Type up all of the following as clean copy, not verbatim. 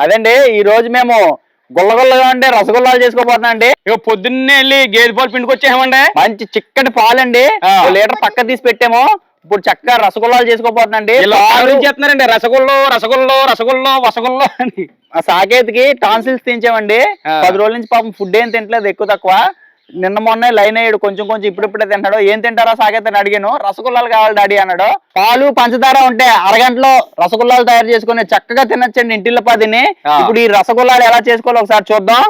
అదండి ఈ రోజు మేము గుల్లగుల్లగా ఉంటే రసగుల్లాలు చేసుకోబోతున్నా అండి. ఇక పొద్దున్నే వెళ్ళి గేదె పాలు పిండుకొచ్చామండి. మంచి చిక్కటి పాలండి, లీటర్ పక్క తీసి పెట్టాము. ఇప్పుడు చక్కగా రసగుల్లాలు చేసుకోబోతుందండి. చేస్తున్నారండి రసగుల్లో రసగుల్లో రసగుల్లో వసగుల్లో అని. ఆ సాకేత్కి టాన్సిల్స్ తీయించామండి. 10 రోజుల నుంచి పాపం ఫుడ్ ఏం తింటలేదు, ఎక్కువ తక్కువ. నిన్న మొన్న లైన్ అయ్యాడు, కొంచెం కొంచెం ఇప్పుడిప్పుడే తింటాడు. ఏం తింటారా సాకేత్ అని అడిగాను. రసగుల్లాలు కావాలి డాడీ అన్నాడు. పాలు పంచదార ఉంటే అరగంటలో రసగుల్లాలు తయారు చేసుకుని చక్కగా తినొచ్చండి ఇంటిల్లో పదిని. ఇప్పుడు ఈ రసగుల్లాలు ఎలా చేసుకోవాలో ఒకసారి చూద్దాం.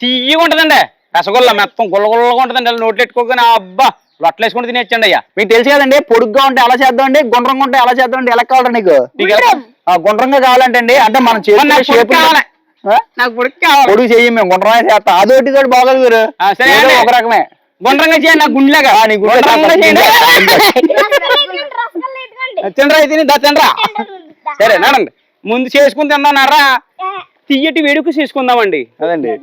తీయగా ఉంటదండి రసగుల్లా, మొత్తం గుల్లగుల్లగా ఉంటదండి. అలా నోట్లు పెట్టుకోగానే అబ్బా లొట్టలు వేసుకుంటే తినేచ్చండి అయ్యా. మీకు తెలుసు కదండి, పొడుగ్గా ఉంటే అలా చేద్దాం అండి, గుండ్రంగా ఉంటే అలా చేద్దాం అండి. ఎలా కావాలండి నీకు? గుండ్రంగా కావాలంటే అండి, అంటే మనం పొడుగు చెయ్యి, మేము గుండ్రంగా చేస్తాం. అదొకటి తోటి బాగోదు మీరు, ఒక రకమే గుండ్రంగా చేయండి. నాకు గుండెలాగా తినరా తిని తినరా. సరే నానండి, ముందు చేసుకుని తిన్నారా, తీయటి వేడుక చేసుకుందామండి. అదండి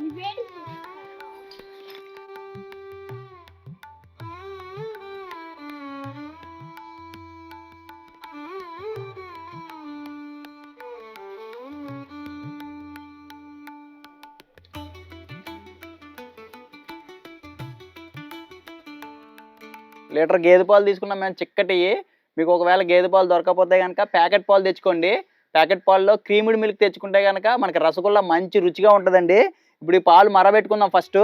లీటర్ గేదె పాలు తీసుకున్నాం మేము చిక్కటి. మీకు ఒకవేళ గేదె పాలు దొరకకపోతే కనుక ప్యాకెట్ పాలు తెచ్చుకోండి. ప్యాకెట్ పాల్లో క్రీమ్డ్ మిల్క్ తెచ్చుకుంటే కనుక మనకి రసగుల్లా మంచి రుచిగా ఉంటుందండి. ఇప్పుడు ఈ పాలు మరబెట్టుకుందాం ఫస్ట్.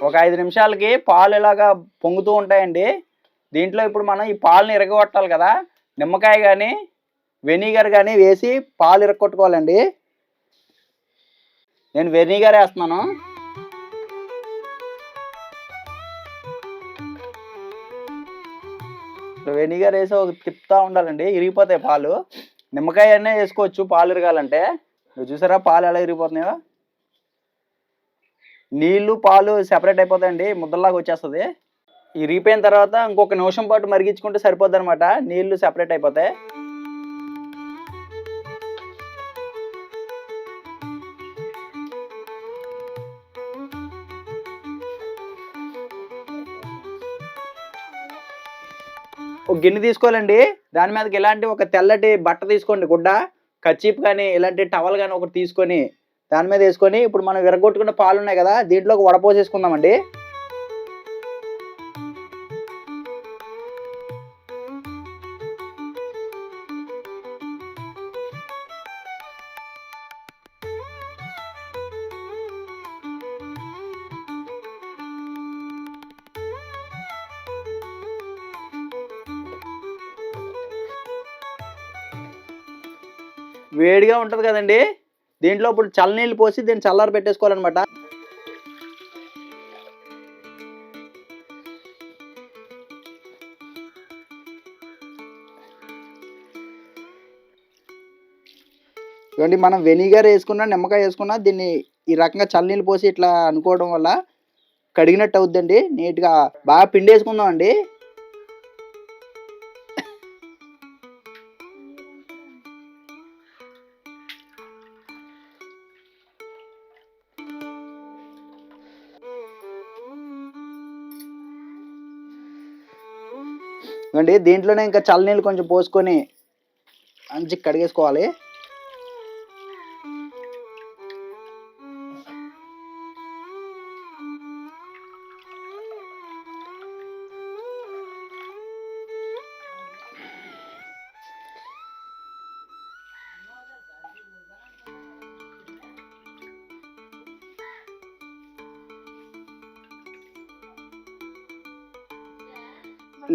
ఒక 5 నిమిషాలకి పాలు ఇలాగా పొంగుతూ ఉంటాయండి. దీంట్లో ఇప్పుడు మనం ఈ పాలని ఇరగొట్టాలి కదా. నిమ్మకాయ కానీ వెనిగర్ కానీ వేసి పాలు ఇరగొట్టుకోవాలండి. నేను వెనిగర్ వేస్తున్నాను. వెనిగర్ వేసి ఒక తిప్పుతూ ఉండాలండి, ఇరిగిపోతాయి పాలు. నిమ్మకాయ అనే వేసుకోవచ్చు పాలు ఇరగాలంటే. మీరు చూసారా పాలు ఎలా ఇరిగిపోతున్నాయో? నీళ్లు పాలు సెపరేట్ అయిపోతాయండి, ముద్దలాగా వచ్చేస్తుంది. ఇరిగిపోయిన తర్వాత ఇంకొక నిమిషం పాటు మరిగించుకుంటే సరిపోద్ది అనమాట, నీళ్లు సెపరేట్ అయిపోతాయి. ఒక గిన్నె తీసుకోవాలండి, దాని మీదకి ఇలాంటి ఒక తెల్లటి బట్ట తీసుకోండి, గుడ్డ కచ్చీప్ కానీ ఇలాంటి టవల్ కానీ ఒకటి తీసుకొని దాని మీద వేసుకొని ఇప్పుడు మనం విరగొట్టుకున్న పాలు ఉన్నాయి కదా, దీంట్లోకి వడపోసేసుకుందామండి. వేడిగా ఉంటుంది కదండి, దీంట్లో ఇప్పుడు చల్లనీళ్ళు పోసి దీన్ని చల్లారి పెట్టేసుకోవాలన్నమాట. ఇవ్వండి, మనం వెనిగర్ వేసుకున్నా నిమ్మకాయ వేసుకున్నా దీన్ని ఈ రకంగా చల్లనీళ్ళు పోసి ఇట్లా అనుకోవడం వల్ల కడిగినట్టు అవుద్దండి. నీట్గా బాగా పిండి వేసుకుందాం అండి. ఇవ్వండి, దీంట్లోనే ఇంకా చల్లనీళ్ళు కొంచెం పోసుకొని మంచి కడిగేసుకోవాలి.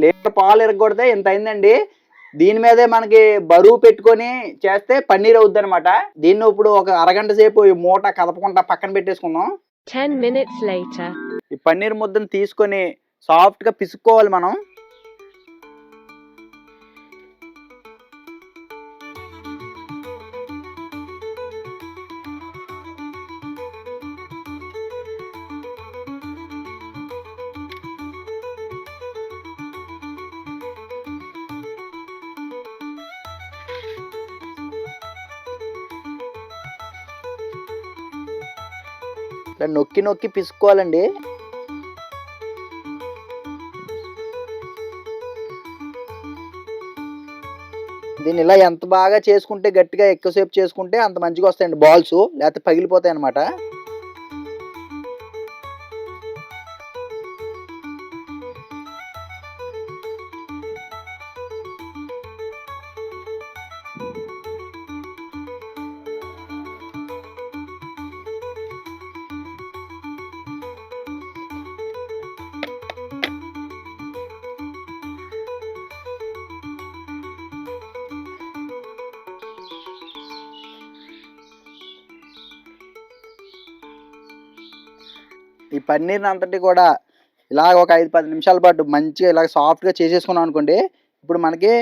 లీటర్ పాలు ఇరగొడితే ఇంత అయిందండి. దీని మీదే మనకి బరువు పెట్టుకొని చేస్తే పన్నీర్ అవుద్ది అనమాట. దీన్ని ఇప్పుడు ఒక అరగంట సేపు ఈ మూట కదపకుండా పక్కన పెట్టేసుకుందాం. 10 minutes later. ఈ పన్నీర్ ముద్దను తీసుకొని సాఫ్ట్ గా పిసుక్కోవాలి మనం. ఇలా నొక్కి నొక్కి పిసుకోవాలండి. దీన్ని ఇలా ఎంత బాగా చేసుకుంటే, గట్టిగా ఎక్కువసేపు చేసుకుంటే అంత మంచిగా వస్తాయండి బాల్స్, లేకపోతే పగిలిపోతాయి అన్నమాట. ఈ పన్నీర్ని అంతటి కూడా ఇలాగ ఒక 5-10 నిమిషాల పాటు మంచిగా ఇలాగ సాఫ్ట్గా చేసేసుకున్నాం అనుకోండి. ఇప్పుడు మనకి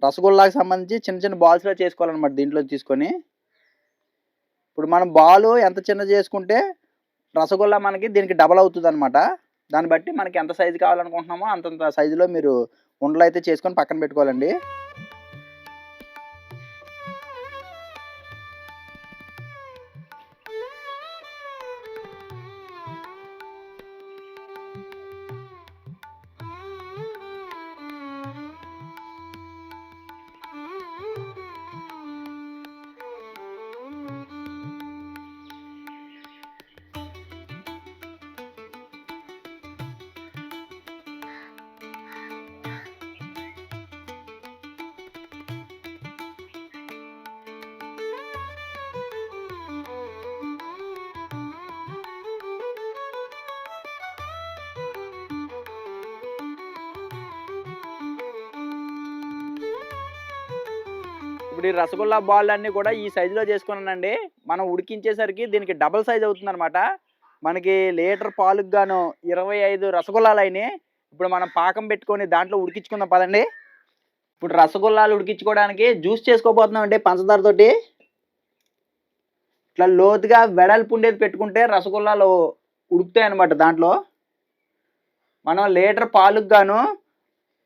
రసగుల్లాకి సంబంధించి చిన్న చిన్న బాల్స్లో చేసుకోవాలన్నమాట. దీంట్లో తీసుకొని ఇప్పుడు మనం బాలు ఎంత చిన్న చేసుకుంటే రసగుల్లా మనకి దీనికి డబల్ అవుతుంది అనమాట. దాన్ని బట్టి మనకి ఎంత సైజు కావాలనుకుంటున్నామో అంతంత సైజులో మీరు ఉండలు అయితే చేసుకొని పక్కన పెట్టుకోవాలండి. ఇప్పుడు ఈ రసగుల్లా బాల్ అన్నీ కూడా ఈ సైజులో చేసుకున్నానండి. మనం ఉడికించేసరికి దీనికి డబల్ సైజ్ అవుతుందన్నమాట. మనకి లీటర్ పాలకు గాను 25 రసగుల్లాలు అయినాయి. ఇప్పుడు మనం పాకం పెట్టుకొని దాంట్లో ఉడికించుకుందాం పదండి. ఇప్పుడు రసగుల్లాలు ఉడికించుకోవడానికి జ్యూస్ చేసుకోబోతున్నాం అండి పంచదారతోటి. ఇట్లా లోతుగా వెడల్పు ఉండేది పెట్టుకుంటే రసగుల్లాలు ఉడుకుతాయి అన్నమాట. దాంట్లో మనం లీటర్ పాలకు గాను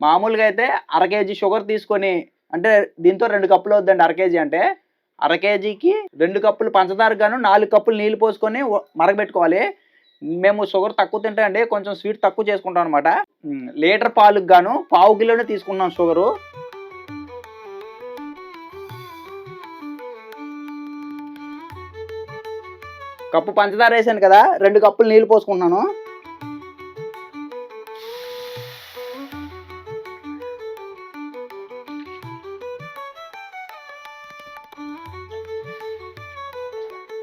మామూలుగా అయితే 1/2 కేజీ షుగర్ తీసుకొని, అంటే దీంతో 2 కప్పులు అవుద్దండి. 1/2 కేజీ అంటే 1/2 కేజీకి 2 కప్పులు పంచదార గాను 4 కప్పులు నీళ్ళు పోసుకొని మరగబెట్టుకోవాలి. మేము షుగర్ తక్కువ తింటామండి, కొంచెం స్వీట్ తక్కువ చేసుకుంటాం అనమాట. లీటర్ పాలకు గాను 1/2 కిలోనే తీసుకున్నాం షుగరు. కప్పు పంచదార వేసాను కదా, 2 కప్పులు నీళ్ళు పోసుకుంటున్నాను.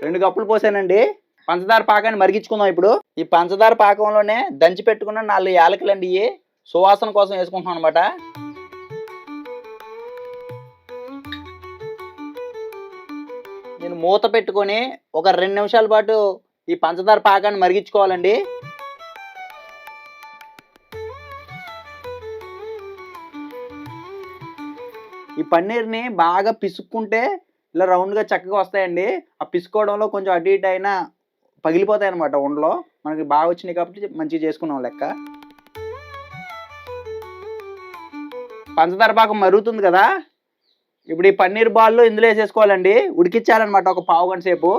రెండు కప్పులు పోసానండి. పంచదార పాకాన్ని మరిగించుకుందాం. ఇప్పుడు ఈ పంచదార పాకంలోనే దంచి పెట్టుకున్న 4 యాలకులండి, ఇవి సువాసన కోసం వేసుకుంటున్నాం అనమాట. నేను మూత పెట్టుకొని ఒక 2 నిమిషాల పాటు ఈ పంచదార పాకాన్ని మరిగించుకోవాలండి. ఈ పన్నీర్ని బాగా పిసుక్కుంటే ఇలా రౌండ్గా చక్కగా వస్తాయండి. ఆ పిసుకోవడంలో కొంచెం అటు ఇటు అయినా పగిలిపోతాయి అనమాట ఉండలో. మనకి బాగా వచ్చినాయి కాబట్టి మంచిగా చేసుకున్నాం లెక్క. పంచదార పాకం మరుగుతుంది కదా, ఇప్పుడు ఈ పన్నీర్ బాల్లో ఇందులో వేసేసుకోవాలండి. ఉడికించాలన్నమాట ఒక 1/2 గంట సేపు.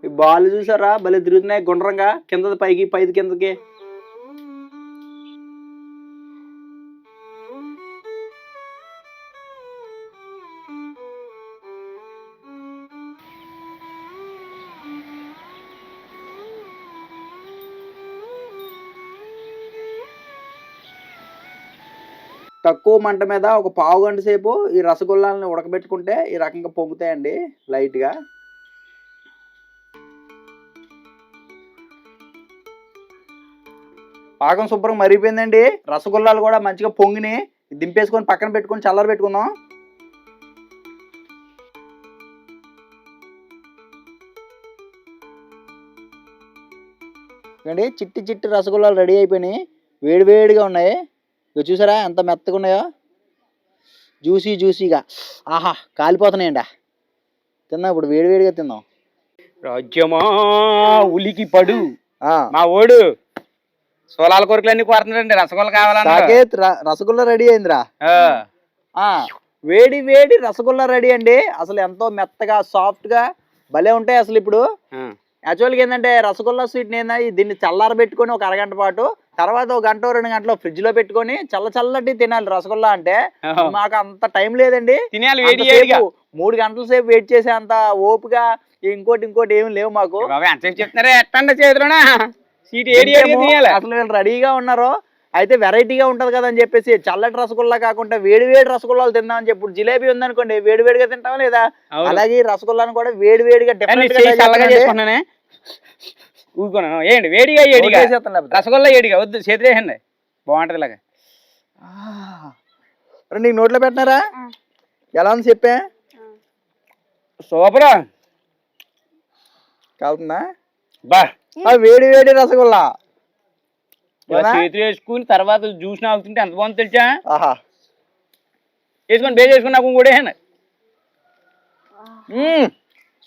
ఈ బాల్ చూసారా భలే తిరుగుతున్నాయి గుండ్రంగా, కింద పైకి పైకి కిందకి. తక్కువ మంట మీద ఒక 1/2 గంట సేపు ఈ రసగుల్లాలను ఉడకబెట్టుకుంటే ఈ రకంగా పొంగుతాయండి లైట్గా. పాకం శుభ్రంగా మరిగిపోయిందండి. రసగుల్లాలు కూడా మంచిగా పొంగిని దింపేసుకొని పక్కన పెట్టుకొని చల్లార పెట్టుకుందాం. ఇవ్వండి చిట్టి చిట్టి రసగుల్లాలు రెడీ అయిపోయినాయి, వేడి వేడిగా ఉన్నాయి. ఇక చూసారా ఎంత మెత్తగా ఉన్నాయో, జ్యూసీగా. ఆహా కాలిపోతున్నాయండి. తిందాం ఇప్పుడు, వేడి వేడిగా తిందాం. రాజ్యమా ఉలికి పడు, ఆ, మా ఓడు సోలాల కోరికలన్నీ కోరుతున్నాడండి, రసగుల్ల కావాలన్నా. సాకేత్ రసగుల్లా రెడీ అయిందిరా. ఆ వేడి వేడి రసగుల్లా రెడీ అండి. అసలు ఎంతో మెత్తగా సాఫ్ట్ గా భలే ఉంటాయి. అసలు ఇప్పుడు యాక్చువల్గా ఏంటంటే రసగుల్లా స్వీట్ ఏందా, దీన్ని చల్లారబెట్టుకొని ఒక అరగంట పాటు, తర్వాత ఒక గంట 2 గంటలు ఫ్రిడ్జ్ లో పెట్టుకొని చల్లటి తినాలి రసగుల్లా అంటే. మాకు అంత టైం లేదండి, తినాలి వేడి వేడిగా. 3 గంటల సేపు వెయిట్ చేసే అంత ఓపుగా ఇంకోటి ఏమి లేవు మాకు. ఎంతసేపు చెప్తున్నారా ఎట్టండి చేతిలోనా సీట్ ఏడి అసలు వీళ్ళు రెడీగా ఉన్నారు. అయితే వెరైటీగా ఉంటది కదా అని చెప్పేసి చల్లటి రసగుల్లా కాకుండా వేడి వేడి రసగుల్లాలు తిందామని చెప్పి, ఇప్పుడు జిలేబీ ఉందనుకోండి వేడి వేడిగా తింటామా లేదా, అలాగే రసగుల్లాను కూడా వేడి వేడిగా చేసుకున్నానే ఊరుకున్నాను. ఏంటి వేడిగా ఏడిగా రసగుల్లా ఏడిగా వద్దు, చేతి వేయండి బాగుంటది ఇలాగా. నీకు నోట్లో పెట్టినారా, ఎలా ఉంది చెప్పే? సూపర్ కావుతుందా బా, వేడి వేడి రసగుల్లా చేతులు వేసుకుని తర్వాత జ్యూస్ నాగుతుంటే ఎంత బాగుంది తెలుసా. ఆహా వేసుకొని బేస్ వేసుకుని నాకు కూడా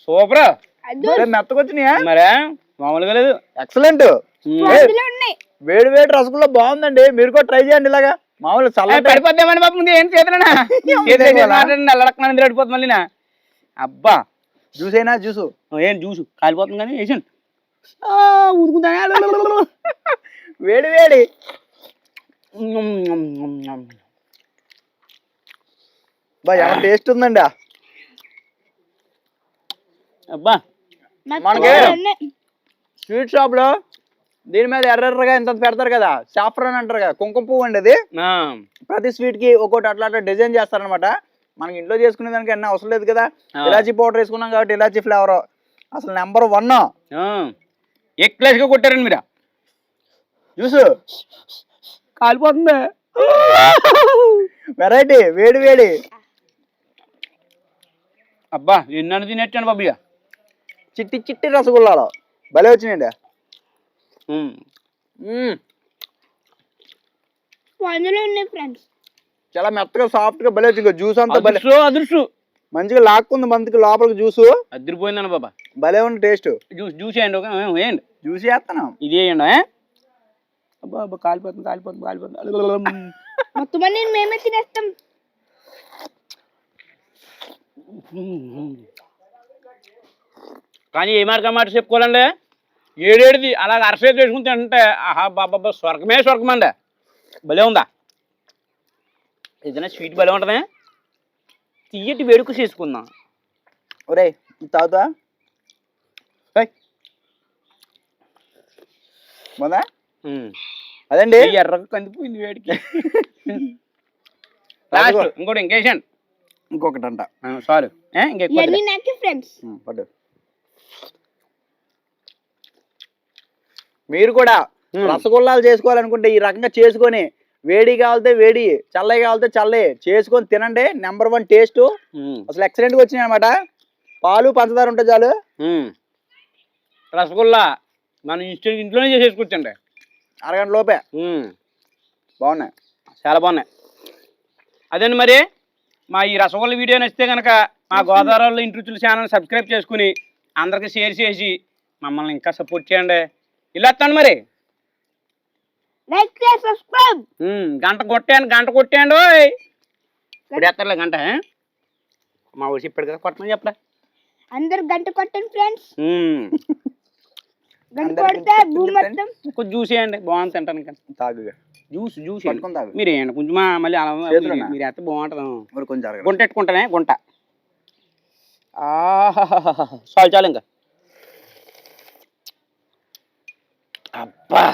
సూపర్. మెత్తకొచ్చినాయా మరే మామూలుగా లేదు, ఎక్సలెంట్. వేడి వేడి రసగుల్లా బాగుందండి, మీరు కూడా ట్రై చేయండి ఇలాగా. మామూలు చల్లటి పడిపోద్దామని బాబు ముందు ఏం చేతున్నా అల్లడక్కన పడిపోతుంది మళ్ళీ. అబ్బా జ్యూస్ అయినా జ్యూసు ఏం జ్యూస్ కాలిపోతుంది కానీ వేసాను ఊరుకుంటా. వేడి వేడి టేస్ట్ ఉందండి. అబ్బా మనకి స్వీట్ షాప్ లో దీని మీద ఎర్రగా ఇంత పెడతారు కదా, సాఫ్రాన్ అంటారు కదా, కుంకుమ పువ్వు అండి అది. ప్రతి స్వీట్ కి ఒక్కోటి అట్లా డిజైన్ చేస్తారనమాట. మనకి ఇంట్లో చేసుకునే దానికి అన్నీ అవసరం లేదు కదా, ఇలాచీ పౌడర్ వేసుకున్నాం కాబట్టి ఇలాచీ ఫ్లేవర్ అసలు నెంబర్ 1. ఎక్లెస్ గా కొట్టారండి మీరు. జ్యూస్ కాలిపోతుంది, వెరైటీ వేడి వేడి. అబ్బా ఎన్నను తినేచ్చాను బాబు. చిట్టి చిట్టి రసగుల్లాలో భలే వచ్చినాయండి. చాలా మెత్తగా సాఫ్ట్ గా భలే వచ్చింది. జ్యూస్ అంతా భలే అదృష్టం మంచిగా లాక్కుంది మందికి లోపలికి. జ్యూస్ అదిరిపోయిందన్న బాబా, భలే ఉంది టేస్ట్. జ్యూస్ వేయండి వేయండి, జ్యూస్ చేస్తాను ఇది వేయండి. అబ్బా అబ్బా కాలిపోతుంది. మొత్తం మేమే తినేస్తాం. కానీ ఏ మార్గం మాట చెప్పుకోవాలండి, ఏడేడిది అలాగ అరసేది వేసుకుని తింటే ఆహా బాబా స్వర్గమే స్వర్గం అండి. భలే ఉందా, ఏదైనా స్వీట్ భలే ఉంటుంది. తీయటి వేడుక చేసుకుందాం. ఒరే తాగుతా మొదా అదండి ఎర్రగా కందిపోయింది వేడికి. ఇంకోటి ఇంకేసాను, ఇంకొకటి అంట చాలు ఇంకెక్కువ ఫ్రెండ్స్. పడ్డు. మీరు కూడా రసగుల్లాలు చేసుకోవాలనుకుంటే ఈ రకంగా చేసుకొని, వేడి కావాలితే వేడి, చల్లవి కావాలితే చల్లవి చేసుకొని తినండి. నెంబర్ 1 టేస్ట్ అసలు ఎక్సలెంట్ గా వచ్చినాయి అనమాట. పాలు పంచదార ఉంటే చాలు. రసగుల్లా మనం ఇంట్లోనే చేసేసుకొచ్చండి, అరగంట లోపే. బాగున్నాయి, చాలా బాగున్నాయి. అదండి మరి మా ఈ రసగుల్ల వీడియో నచ్చితే కనుక మా గోదావరిలో ఇంటి రుచుల ఛానల్ సబ్స్క్రైబ్ చేసుకుని అందరికి షేర్ చేసి మమ్మల్ని ఇంకా సపోర్ట్ చేయండి. ఇలా వస్తాను మరి, గంట కొట్టేయండి. ఇప్పుడు ఎత్తలే గంట, మా ఊసి ఇప్పుడు కదా కొట్టమని చెప్పరా అందరు గంట కొట్టండి ఫ్రెండ్స్. గంట కొడితే భూమి మొత్తం కొంచెం జ్యూస్ వేయండి, బాగుంది తింటాను. తాగుగా జ్యూస్ మీరు వేయండి కొంచెం, మళ్ళీ అలా మీరు వేస్తే బాగుంటుంది. కొంచెం గుంట పెట్టుకుంటానే గుంట. చాలు ఇంకా. అబ్బా